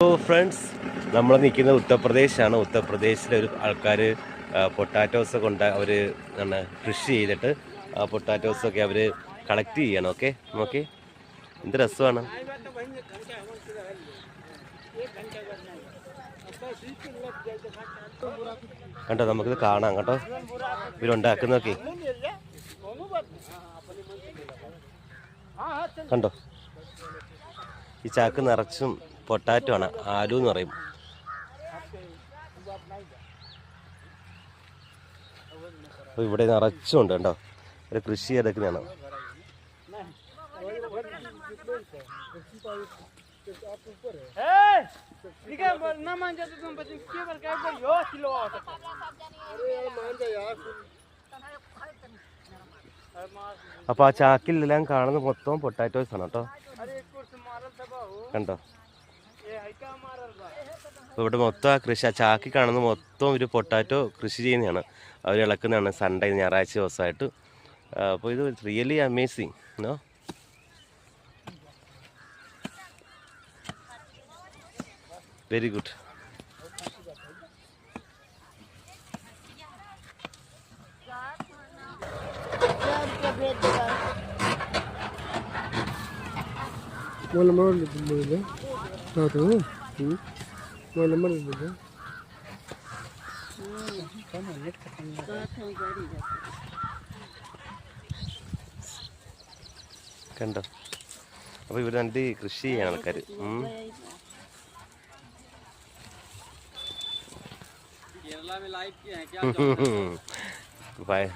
Hello friends, നമ്മൾ നിൽക്കുന്നത് ഉത്തർപ്രദേശാണ്. ഉത്തർപ്രദേശിലെ ഒരു ആൾക്കാർ പൊട്ടാറ്റോസ് കൊണ്ട് അവർ കൃഷി ചെയ്തിട്ട് ആ പൊട്ടാറ്റോസൊക്കെ അവർ കളക്ട് ചെയ്യണം. ഓക്കെ, നോക്കി എന്ത് രസമാണ്. കണ്ടോ, നമുക്കിത് കാണാം കേട്ടോ, ഇവരുണ്ടാക്കുന്നതൊക്കെ കണ്ടോ. ഈ ചാക്ക് നിറച്ചും പൊട്ടാറ്റോ ആണ്, ആലു എന്ന് പറയും. അപ്പോൾ ഇവിടെ നിറച്ചുണ്ട് കേട്ടോ, ഒരു കൃഷി എടുക്കുന്നതാണ്. അപ്പോൾ ആ ചാക്കിലെല്ലാം കാണുന്ന മൊത്തം പൊട്ടാറ്റോസ് ആണ് കേട്ടോ, കണ്ടോ. അപ്പോൾ ഇവിടെ മൊത്തം ആ കൃഷി, ആ ചാക്കി കാണുന്ന മൊത്തം ഒരു പൊട്ടാറ്റോ കൃഷി ചെയ്യുന്നതാണ്, അവർ ഇളക്കുന്നതാണ് സൺഡേ ഞായറാഴ്ച ദിവസമായിട്ട്. അപ്പോൾ ഇത് really amazing no. Very good. കണ്ടോ, അപ്പോൾ ഇവർ രണ്ട് കൃഷി ചെയ്യാണ് ആൾക്കാർ. बाय.